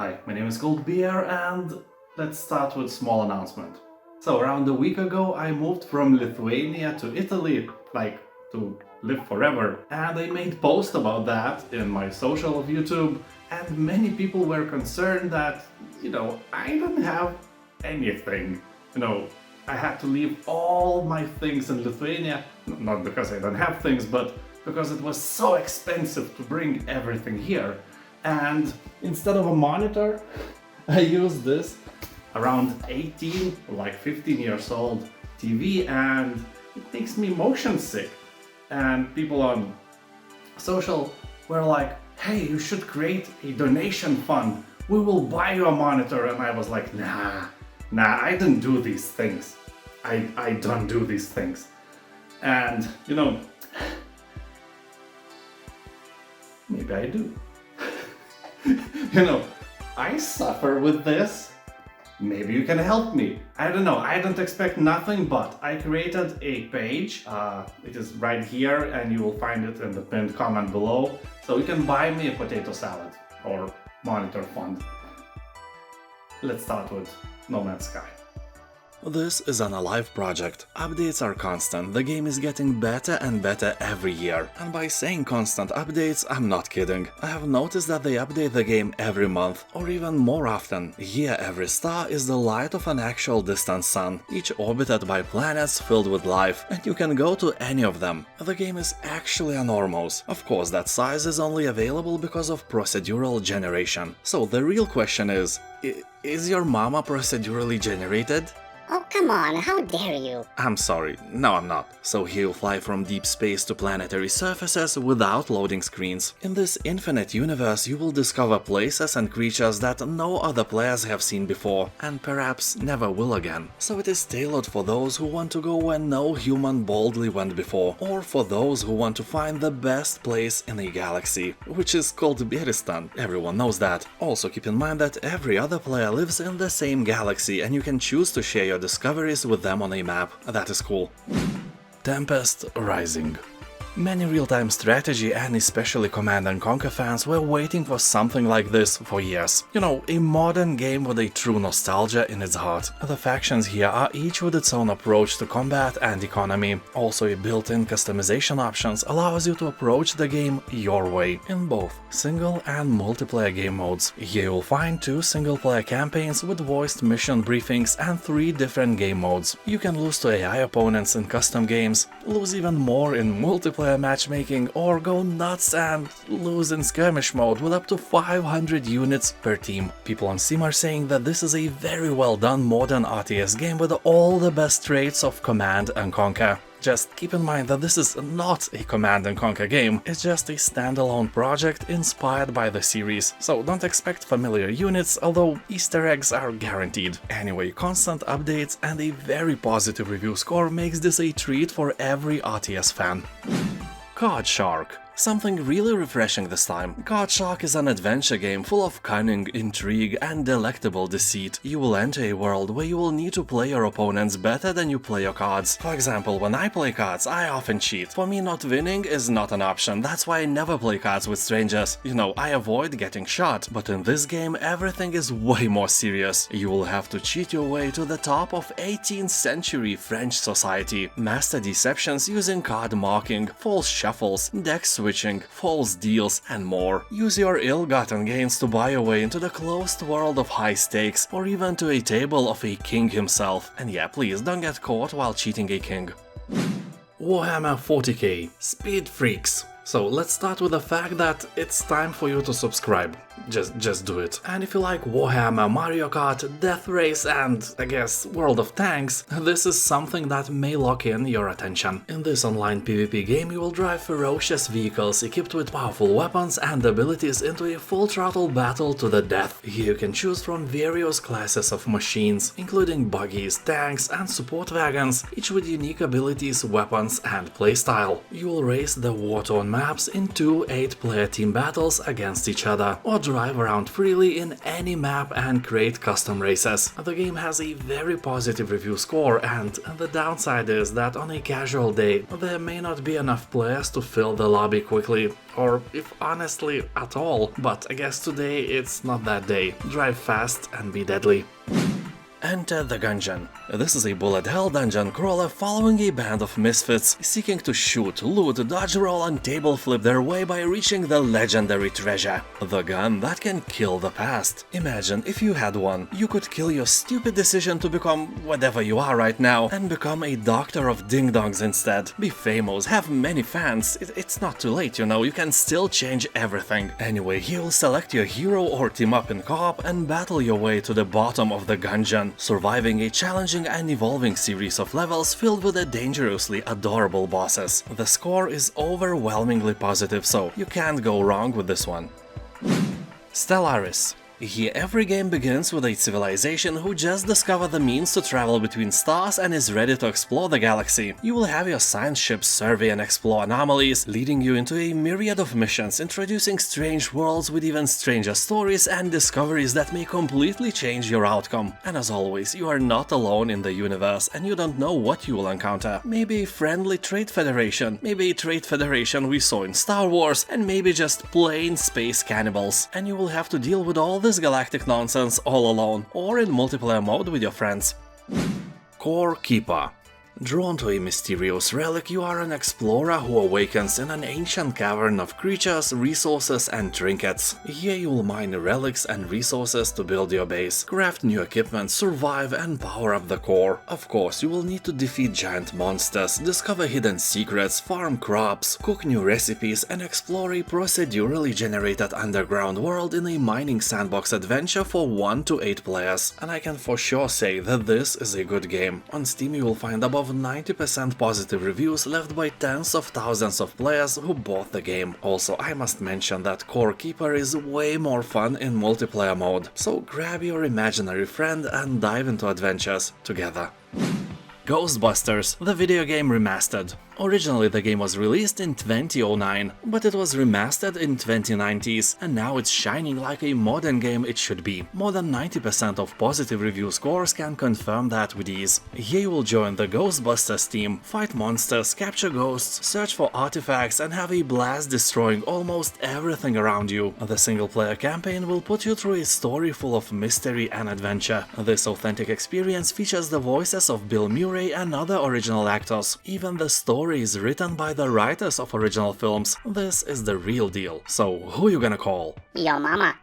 Hi, my name is ColdBeer and let's start with a small announcement. So around a week ago I moved from Lithuania to Italy, to live forever, and I made post about that in my social of YouTube, and many people were concerned that, I don't have anything. I had to leave all my things in Lithuania, not because I don't have things, but because it was so expensive to bring everything here. And instead of a monitor, I used this around 18, 15 years old TV, and it makes me motion sick. And people on social were like, hey, you should create a donation fund. We will buy you a monitor. And I was like, nah, I didn't do these things. I don't do these things. And, maybe I do. I suffer with this. Maybe you can help me. I don't know, I don't expect nothing, but I created a page. It is right here and you will find it in the pinned comment below. So you can buy me a potato salad or monitor fund. Let's start with No Man's Sky. This is an alive project. Updates are constant, the game is getting better and better every year. And by saying constant updates, I'm not kidding. I have noticed that they update the game every month, or even more often. Here every star is the light of an actual distant sun, each orbited by planets filled with life, and you can go to any of them. The game is actually enormous. Of course, that size is only available because of procedural generation. So the real question is your mama procedurally generated? Oh, come on, how dare you? I'm sorry, no I'm not. So here you fly from deep space to planetary surfaces without loading screens. In this infinite universe you will discover places and creatures that no other players have seen before, and perhaps never will again. So it is tailored for those who want to go where no human boldly went before, or for those who want to find the best place in the galaxy, which is called Beristan. Everyone knows that. Also keep in mind that every other player lives in the same galaxy and you can choose to share your discoveries with them on a map. That is cool. Tempest Rising. Many real-time strategy and especially Command & Conquer fans were waiting for something like this for years. A modern game with a true nostalgia in its heart. The factions here are each with its own approach to combat and economy. Also, a built-in customization options allows you to approach the game your way, in both single and multiplayer game modes. Here you'll find 2 single-player campaigns with voiced mission briefings and 3 different game modes. You can lose to AI opponents in custom games, lose even more in multiplayer matchmaking, or go nuts and lose in skirmish mode with up to 500 units per team. People on Steam are saying that this is a very well done modern RTS game with all the best traits of Command & Conquer. Just keep in mind that this is not a Command & Conquer game, it's just a standalone project inspired by the series, so don't expect familiar units, although Easter eggs are guaranteed. Anyway, constant updates and a very positive review score makes this a treat for every RTS fan. Card Shark. Something really refreshing this time. Card Shark is an adventure game full of cunning, intrigue, and delectable deceit. You will enter a world where you will need to play your opponents better than you play your cards. For example, when I play cards, I often cheat. For me, not winning is not an option, that's why I never play cards with strangers. I avoid getting shot, but in this game everything is way more serious. You will have to cheat your way to the top of 18th century French society. Master deceptions using card marking, false shuffles, deck switching, false deals, and more. Use your ill-gotten gains to buy your way into the closed world of high stakes, or even to a table of a king himself. And yeah, please don't get caught while cheating a king. Warhammer 40k Speed Freaks. So let's start with the fact that it's time for you to subscribe. Just do it. And if you like Warhammer, Mario Kart, Death Race and, I guess, World of Tanks, this is something that may lock in your attention. In this online PvP game you will drive ferocious vehicles equipped with powerful weapons and abilities into a full-throttle battle to the death. Here you can choose from various classes of machines, including buggies, tanks and support wagons, each with unique abilities, weapons and playstyle. You will race the war-torn maps in 2 8-player team battles against each other, or drive around freely in any map and create custom races. The game has a very positive review score, and the downside is that on a casual day there may not be enough players to fill the lobby quickly, or if honestly at all, but I guess today it's not that day. Drive fast and be deadly. Enter the Gungeon. This is a bullet hell dungeon crawler following a band of misfits seeking to shoot, loot, dodge roll and table flip their way by reaching the legendary treasure, the gun that can kill the past. Imagine if you had one. You could kill your stupid decision to become whatever you are right now and become a doctor of ding-dongs instead. Be famous, have many fans. It's not too late, you know, you can still change everything. Anyway, you'll select your hero or team up in co-op and battle your way to the bottom of the Gungeon, surviving a challenging and evolving series of levels filled with the dangerously adorable bosses. The score is overwhelmingly positive, so you can't go wrong with this one. Stellaris. Here every game begins with a civilization who just discovered the means to travel between stars and is ready to explore the galaxy. You will have your science ships survey and explore anomalies, leading you into a myriad of missions, introducing strange worlds with even stranger stories and discoveries that may completely change your outcome. And as always, you are not alone in the universe and you don't know what you will encounter. Maybe a friendly trade federation, maybe a trade federation we saw in Star Wars, and maybe just plain space cannibals. And you will have to deal with all this galactic nonsense all alone, or in multiplayer mode with your friends. Core Keeper. Drawn to a mysterious relic, you are an explorer who awakens in an ancient cavern of creatures, resources and trinkets. Here you will mine relics and resources to build your base, craft new equipment, survive and power up the core. Of course, you will need to defeat giant monsters, discover hidden secrets, farm crops, cook new recipes and explore a procedurally generated underground world in a mining sandbox adventure for 1 to 8 players. And I can for sure say that this is a good game. On Steam you will find above 90% positive reviews left by tens of thousands of players who bought the game. Also, I must mention that Core Keeper is way more fun in multiplayer mode, so grab your imaginary friend and dive into adventures together. Ghostbusters, the video game remastered. Originally the game was released in 2009, but it was remastered in 2090s, and now it's shining like a modern game it should be. More than 90% of positive review scores can confirm that with ease. Here you will join the Ghostbusters team, fight monsters, capture ghosts, search for artifacts and have a blast destroying almost everything around you. The single-player campaign will put you through a story full of mystery and adventure. This authentic experience features the voices of Bill Murray and other original actors. Even the story is written by the writers of original films. This is the real deal. So who you gonna call? Yo mama.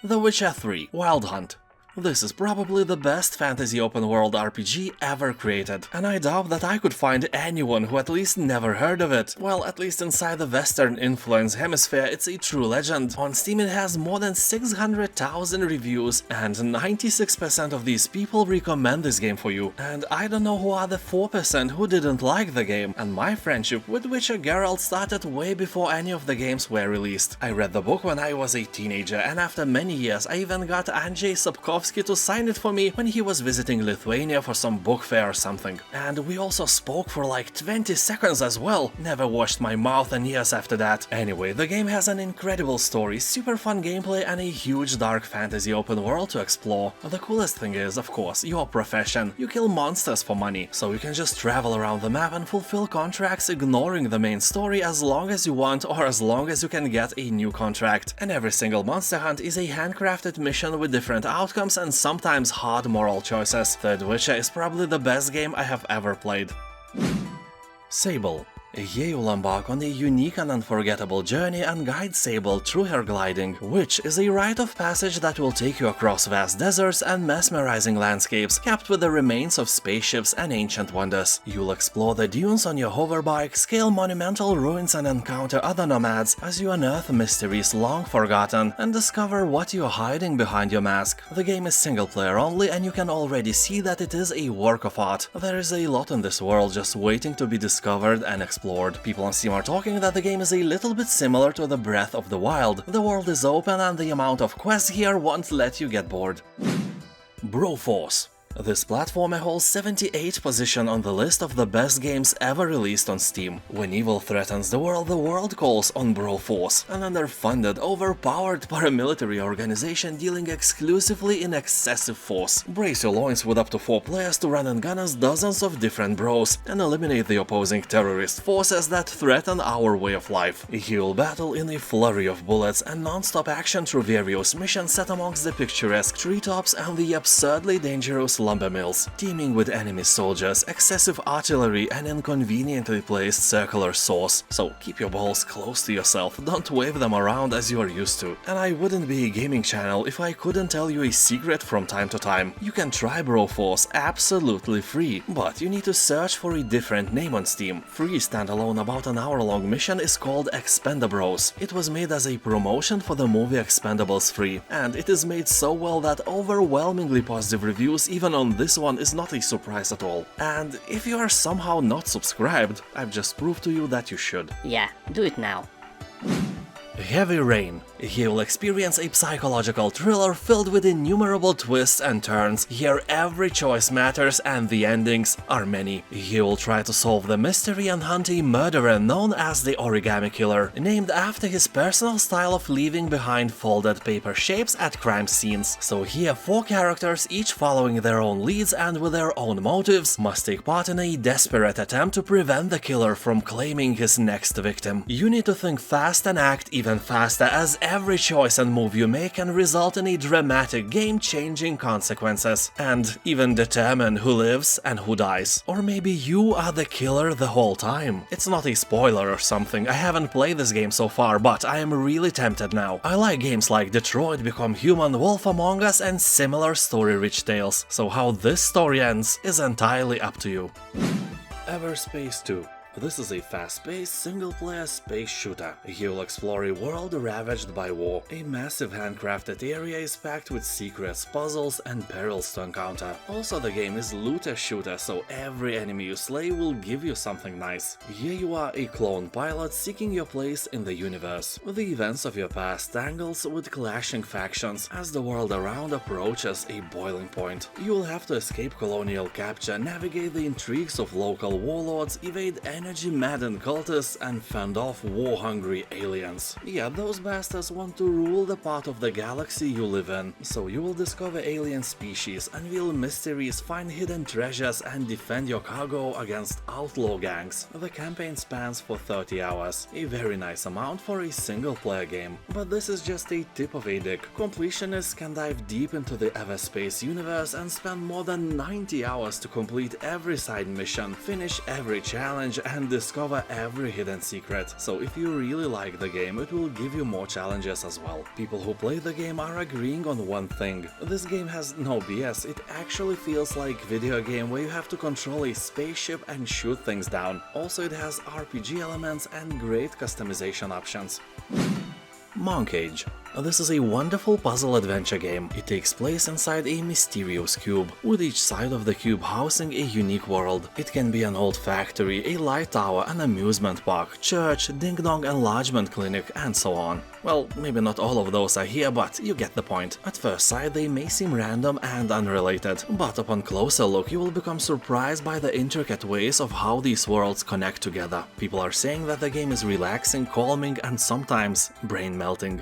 The Witcher 3 Wild Hunt. This is probably the best fantasy open-world RPG ever created, and I doubt that I could find anyone who at least never heard of it. Well, at least inside the Western influence hemisphere, it's a true legend. On Steam it has more than 600,000 reviews, and 96% of these people recommend this game for you. And I don't know who are the 4% who didn't like the game, and my friendship with Witcher Geralt started way before any of the games were released. I read the book when I was a teenager, and after many years I even got Andrzej Sapkowski to sign it for me when he was visiting Lithuania for some book fair or something. And we also spoke for like 20 seconds as well. Never washed my mouth in years after that. Anyway, the game has an incredible story, super fun gameplay and a huge dark fantasy open world to explore. The coolest thing is, of course, your profession. You kill monsters for money, so you can just travel around the map and fulfill contracts ignoring the main story as long as you want or as long as you can get a new contract. And every single monster hunt is a handcrafted mission with different outcomes and sometimes hard moral choices. Third Witcher is probably the best game I have ever played. Sable. Here you'll embark on a unique and unforgettable journey and guide Sable through her gliding, which is a rite of passage that will take you across vast deserts and mesmerizing landscapes capped with the remains of spaceships and ancient wonders. You'll explore the dunes on your hoverbike, scale monumental ruins and encounter other nomads as you unearth mysteries long forgotten and discover what you're hiding behind your mask. The game is single player only and you can already see that it is a work of art. There is a lot in this world just waiting to be discovered and explored. People on Steam are talking that the game is a little bit similar to the Breath of the Wild. The world is open and the amount of quests here won't let you get bored. Broforce. This platformer holds 78th position on the list of the best games ever released on Steam. When evil threatens the world calls on Broforce, an underfunded, overpowered paramilitary organization dealing exclusively in excessive force. Brace your loins with up to 4 players to run and gun as dozens of different bros and eliminate the opposing terrorist forces that threaten our way of life. You will battle in a flurry of bullets and non-stop action through various missions set amongst the picturesque treetops and the absurdly dangerous lumber mills, teeming with enemy soldiers, excessive artillery and inconveniently placed circular saws. So keep your balls close to yourself, don't wave them around as you are used to. And I wouldn't be a gaming channel if I couldn't tell you a secret from time to time. You can try Broforce absolutely free, but you need to search for a different name on Steam. Free standalone about an hour-long mission is called Expendabros. It was made as a promotion for the movie Expendables 3, and it is made so well that overwhelmingly positive reviews even on this one is not a surprise at all. And if you are somehow not subscribed, I've just proved to you that you should. Yeah, do it now. Heavy Rain. Here you'll experience a psychological thriller filled with innumerable twists and turns. Here every choice matters and the endings are many. Here you'll try to solve the mystery and hunt a murderer known as the Origami Killer, named after his personal style of leaving behind folded paper shapes at crime scenes. So here 4 characters, each following their own leads and with their own motives, must take part in a desperate attempt to prevent the killer from claiming his next victim. You need to think fast and act even faster, as every choice and move you make can result in a dramatic, game-changing consequences, and even determine who lives and who dies. Or maybe you are the killer the whole time. It's not a spoiler or something, I haven't played this game so far, but I am really tempted now. I like games like Detroit Become Human, Wolf Among Us and similar story-rich tales, so how this story ends is entirely up to you. EVERSPACE 2. This is a fast-paced, single-player space shooter. You'll explore a world ravaged by war. A massive handcrafted area is packed with secrets, puzzles, and perils to encounter. Also, the game is looter-shooter, so every enemy you slay will give you something nice. Here you are a clone pilot seeking your place in the universe. The events of your past tangles with clashing factions as the world around approaches a boiling point. You will have to escape colonial capture, navigate the intrigues of local warlords, evade energy-maddened cultists and fend off war-hungry aliens. Yeah, those bastards want to rule the part of the galaxy you live in. So you will discover alien species, unveil mysteries, find hidden treasures and defend your cargo against outlaw gangs. The campaign spans for 30 hours, a very nice amount for a single-player game. But this is just a tip of a dick. Completionists can dive deep into the EVERSPACE universe and spend more than 90 hours to complete every side mission, finish every challenge and discover every hidden secret. So if you really like the game, it will give you more challenges as well. People who play the game are agreeing on one thing. This game has no BS, it actually feels like video game where you have to control a spaceship and shoot things down. Also it has RPG elements and great customization options. Moncage. This is a wonderful puzzle adventure game. It takes place inside a mysterious cube, with each side of the cube housing a unique world. It can be an old factory, a light tower, an amusement park, church, ding-dong enlargement clinic, and so on. Well, maybe not all of those are here, but you get the point. At first sight they may seem random and unrelated, but upon closer look you will become surprised by the intricate ways of how these worlds connect together. People are saying that the game is relaxing, calming, and sometimes brain-melting.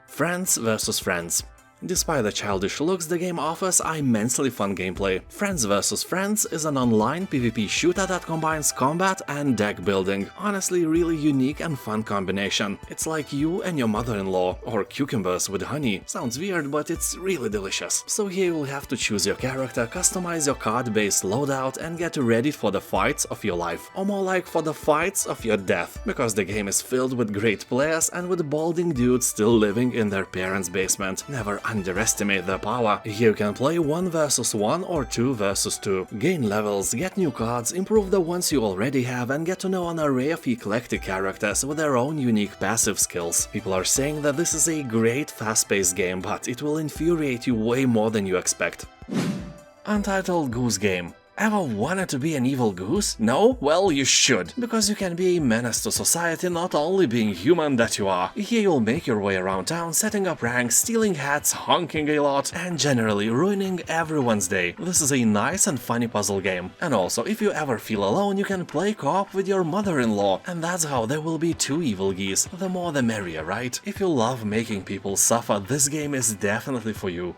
Friends vs. Friends. Despite the childish looks, the game offers immensely fun gameplay. Friends vs. Friends is an online PvP shooter that combines combat and deck building. Honestly, really unique and fun combination. It's like you and your mother-in-law, or cucumbers with honey. Sounds weird, but it's really delicious. So here you'll have to choose your character, customize your card-based loadout, and get ready for the fights of your life. Or more like for the fights of your death, because the game is filled with great players and with balding dudes still living in their parents' basement. Never underestimate their power. Here you can play 1 vs 1 or 2 vs 2. Gain levels, get new cards, improve the ones you already have, and get to know an array of eclectic characters with their own unique passive skills. People are saying that this is a great fast-paced game, but it will infuriate you way more than you expect. Untitled Goose Game. Ever wanted to be an evil goose? No? Well, you should, because you can be a menace to society not only being human that you are. Here you'll make your way around town, setting up ranks, stealing hats, honking a lot, and generally ruining everyone's day. This is a nice and funny puzzle game. And also, if you ever feel alone, you can play co-op with your mother-in-law, and that's how there will be 2 evil geese. The more the merrier, right? If you love making people suffer, this game is definitely for you.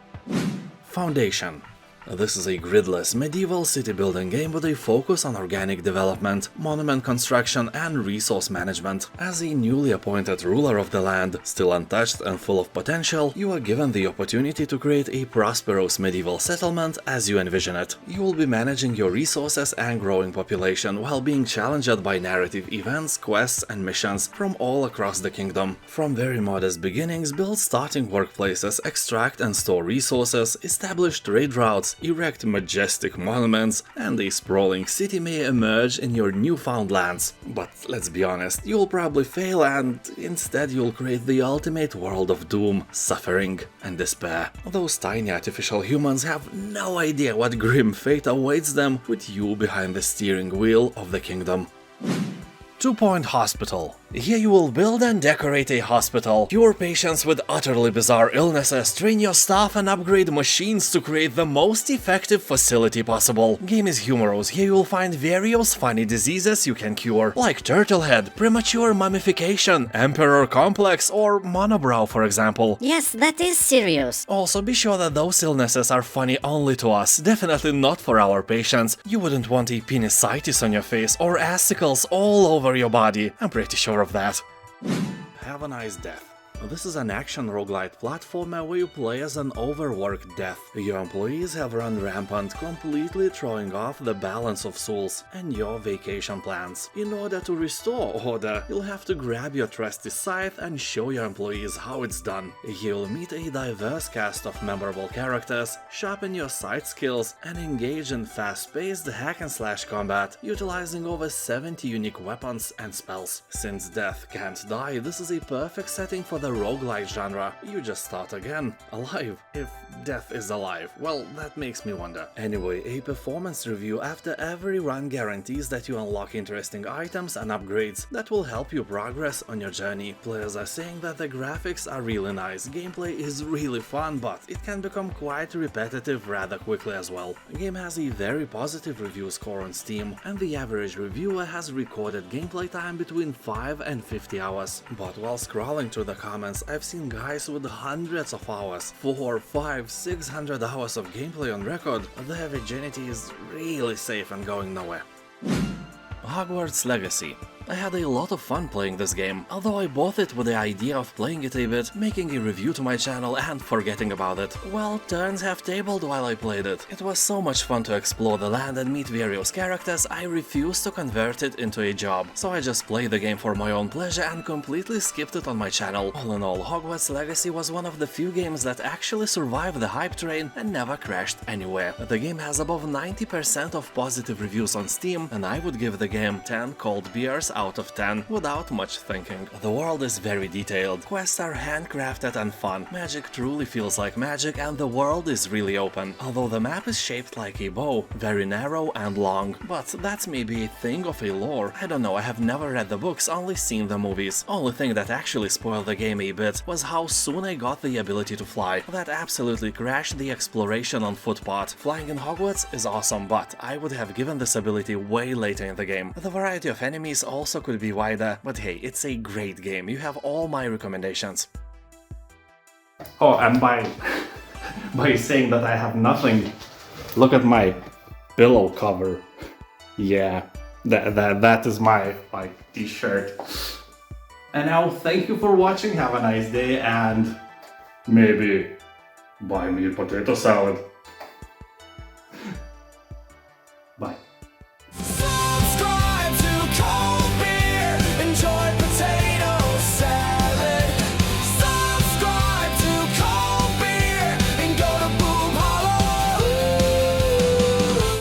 Foundation. This is a gridless medieval city-building game with a focus on organic development, monument construction, and resource management. As a newly appointed ruler of the land, still untouched and full of potential, you are given the opportunity to create a prosperous medieval settlement as you envision it. You will be managing your resources and growing population while being challenged by narrative events, quests, and missions from all across the kingdom. From very modest beginnings, build starting workplaces, extract and store resources, establish trade routes, erect majestic monuments, and a sprawling city may emerge in your newfound lands. But let's be honest, you'll probably fail and instead you'll create the ultimate world of doom, suffering, and despair. Those tiny artificial humans have no idea what grim fate awaits them with you behind the steering wheel of the kingdom. 2-Point Hospital. Here you will build and decorate a hospital, cure patients with utterly bizarre illnesses, train your staff and upgrade machines to create the most effective facility possible. Game is humorous. Here you will find various funny diseases you can cure, like turtlehead, premature mummification, emperor complex, or monobrow for example. Yes, that is serious. Also be sure that those illnesses are funny only to us, definitely not for our patients. You wouldn't want a penisitis on your face or assicles all over your body, I'm pretty sure of that. Have a nice death. This is an action roguelite platformer where you play as an overworked death. Your employees have run rampant, completely throwing off the balance of souls and your vacation plans. In order to restore order, you'll have to grab your trusty scythe and show your employees how it's done. You'll meet a diverse cast of memorable characters, sharpen your sight skills, and engage in fast-paced hack-and-slash combat, utilizing over 70 unique weapons and spells. Since death can't die, this is a perfect setting for the roguelike genre. You just start again, alive, if death is alive. Well, that makes me wonder. Anyway, a performance review after every run guarantees that you unlock interesting items and upgrades that will help you progress on your journey. Players are saying that the graphics are really nice, gameplay is really fun, but it can become quite repetitive rather quickly as well. The game has a very positive review score on Steam, and the average reviewer has recorded gameplay time between 5 and 50 hours. But while scrolling through the comments, I've seen guys with hundreds of hours, 400, 500, 600 hours of gameplay on record. Their virginity is really safe and going nowhere. Hogwarts Legacy. I had a lot of fun playing this game, although I bought it with the idea of playing it a bit, making a review to my channel and forgetting about it. Well, turns have tabled while I played it. It was so much fun to explore the land and meet various characters, I refused to convert it into a job. So I just played the game for my own pleasure and completely skipped it on my channel. All in all, Hogwarts Legacy was one of the few games that actually survived the hype train and never crashed anywhere. The game has above 90% of positive reviews on Steam, and I would give the game 10 cold beers out of 10 without much thinking. The world is very detailed, quests are handcrafted and fun, magic truly feels like magic, and the world is really open, although the map is shaped like a bow, very narrow and long. But that's maybe a thing of a lore. I don't know, I have never read the books, only seen the movies. Only thing that actually spoiled the game a bit was how soon I got the ability to fly. That absolutely crashed the exploration on foot part. Flying in Hogwarts is awesome, but I would have given this ability way later in the game. The variety of enemies also could be wider, but hey, it's a great game. You have all my recommendations. Oh, and by saying that I have nothing, look at my pillow cover. Yeah, that is my t-shirt. And now thank you for watching. Have a nice day and maybe buy me a potato salad.